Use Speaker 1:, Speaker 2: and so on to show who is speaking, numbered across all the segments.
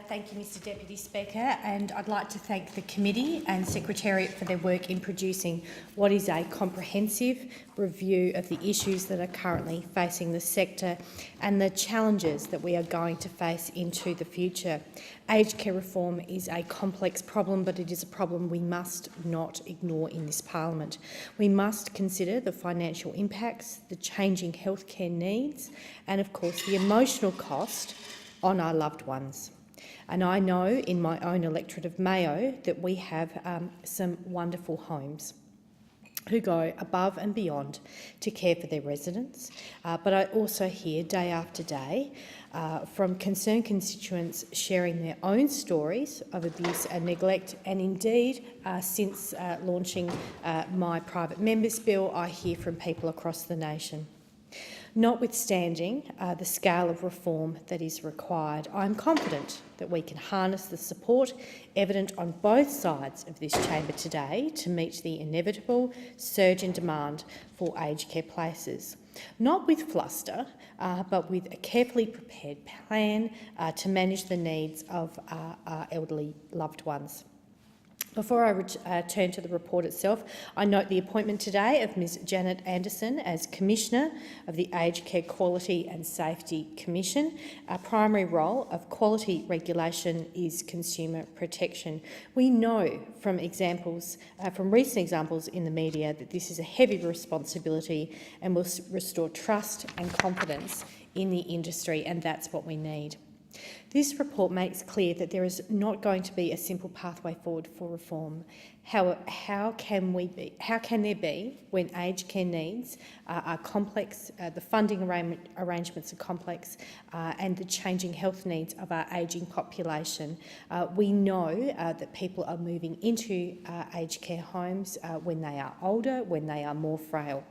Speaker 1: Thank you, Mr Deputy Speaker, and I'd like to thank the Committee and Secretariat for their work in producing what is a comprehensive review of the issues that are currently facing the sector and the challenges that we are going to face into the future. Aged care reform is a complex problem, but it is a problem we must not ignore in this parliament. We must consider the financial impacts, the changing healthcare needs and, of course, the emotional cost on our loved ones. And I know in my own electorate of Mayo that we have some wonderful homes who go above and beyond to care for their residents. But I also hear day after day from concerned constituents sharing their own stories of abuse and neglect. And indeed, since launching my private members bill, I hear from people across the nation. Notwithstanding the scale of reform that is required, I am confident that we can harness the support evident on both sides of this chamber today to meet the inevitable surge in demand for aged care places, not with fluster, but with a carefully prepared plan to manage the needs of our elderly loved ones. Before I turn to the report itself, I note the appointment today of Ms Janet Anderson as Commissioner of the Aged Care Quality and Safety Commission. Our primary role of quality regulation is consumer protection. We know from recent examples in the media that this is a heavy responsibility and will restore trust and confidence in the industry, and that's what we need. This report makes clear that there is not going to be a simple pathway forward for reform. How can there be when aged care needs are complex, the funding arrangements are complex, and the changing health needs of our ageing population? We know that people are moving into aged care homes when they are older, when they are more frail.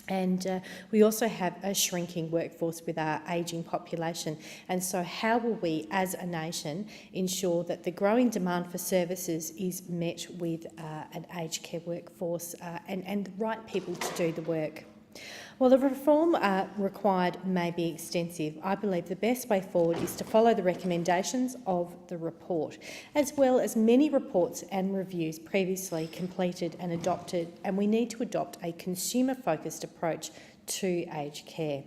Speaker 1: And we also have a shrinking workforce with our ageing population. And so how will we, as a nation, ensure that the growing demand for services is met with an aged care workforce and the right people to do the work? While the reform required may be extensive, I believe the best way forward is to follow the recommendations of the report, as well as many reports and reviews previously completed and adopted, and we need to adopt a consumer-focused approach to aged care.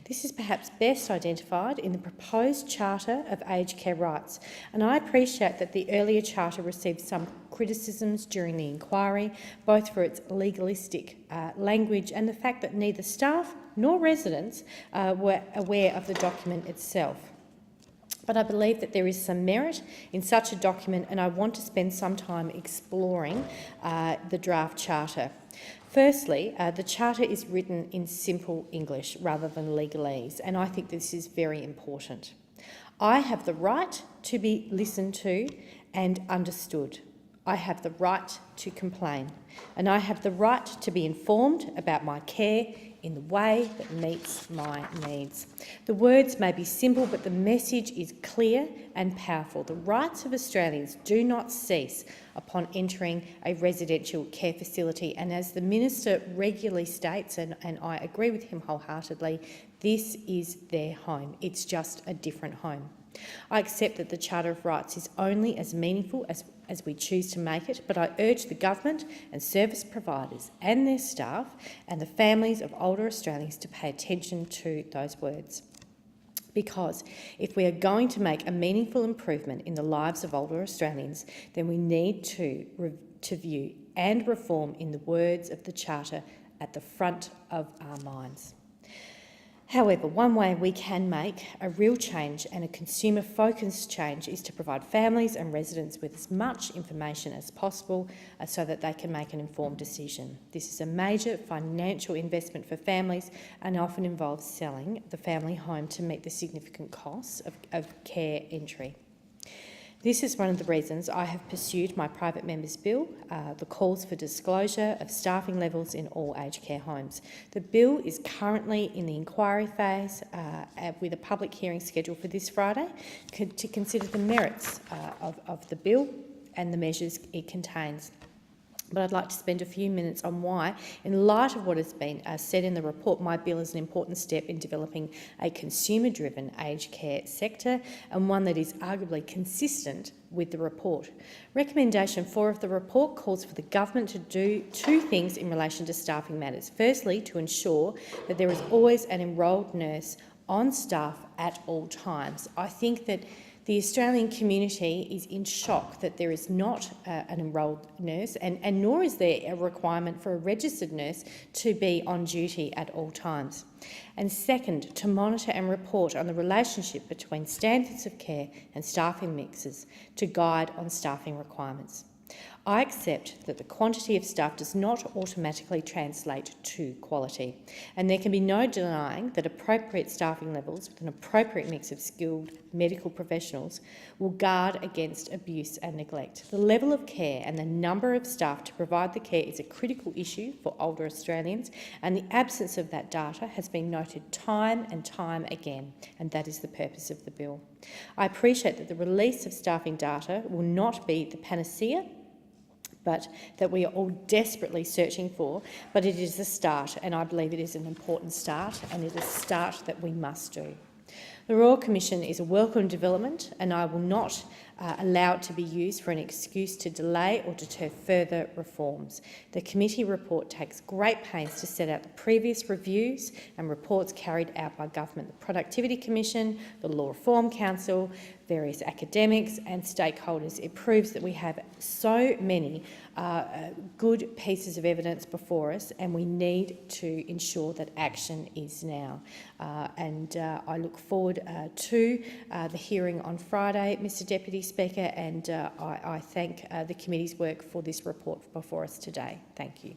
Speaker 1: This is perhaps best identified in the proposed Charter of Aged Care Rights, and I appreciate that the earlier charter received some criticisms during the inquiry, both for its legalistic language and the fact that neither staff nor residents were aware of the document itself. But I believe that there is some merit in such a document, and I want to spend some time exploring the draft charter. Firstly, the Charter is written in simple English rather than legalese, and I think this is very important. I have the right to be listened to and understood. I have the right to complain, and I have the right to be informed about my care in the way that meets my needs. The words may be simple, but the message is clear and powerful. The rights of Australians do not cease upon entering a residential care facility, and as the Minister regularly states, and I agree with him wholeheartedly, this is their home. It's just a different home. I accept that the Charter of Rights is only as meaningful as we choose to make it, but I urge the government and service providers and their staff and the families of older Australians to pay attention to those words. Because if we are going to make a meaningful improvement in the lives of older Australians, then we need to view and reform in the words of the Charter at the front of our minds. However, one way we can make a real change and a consumer-focused change is to provide families and residents with as much information as possible so that they can make an informed decision. This is a major financial investment for families and often involves selling the family home to meet the significant costs of care entry. This is one of the reasons I have pursued my private members bill, the calls for disclosure of staffing levels in all aged care homes. The bill is currently in the inquiry phase with a public hearing scheduled for this Friday to consider the merits of the bill and the measures it contains. But I'd like to spend a few minutes on why, in light of what has been said in the report, my bill is an important step in developing a consumer-driven aged care sector and one that is arguably consistent with the report. Recommendation 4 of the report calls for the government to do two things in relation to staffing matters. Firstly, to ensure that there is always an enrolled nurse on staff at all times. I think that the Australian community is in shock that there is not an enrolled nurse, and nor is there a requirement for a registered nurse to be on duty at all times. And second, to monitor and report on the relationship between standards of care and staffing mixes to guide on staffing requirements. I accept that the quantity of staff does not automatically translate to quality, and there can be no denying that appropriate staffing levels with an appropriate mix of skilled medical professionals will guard against abuse and neglect. The level of care and the number of staff to provide the care is a critical issue for older Australians, and the absence of that data has been noted time and time again, and that is the purpose of the bill. I appreciate that the release of staffing data will not be the panacea, but that we are all desperately searching for, but it is a start, and I believe it is an important start, and it is a start that we must do. The Royal Commission is a welcome development, and I will not allow it to be used for an excuse to delay or deter further reforms. The committee report takes great pains to set out the previous reviews and reports carried out by government, the Productivity Commission, the Law Reform Council, various academics and stakeholders. It proves that we have so many good pieces of evidence before us, and we need to ensure that action is now. I look forward to the hearing on Friday, Mr Deputy Speaker, and I thank the committee's work for this report before us today. Thank you.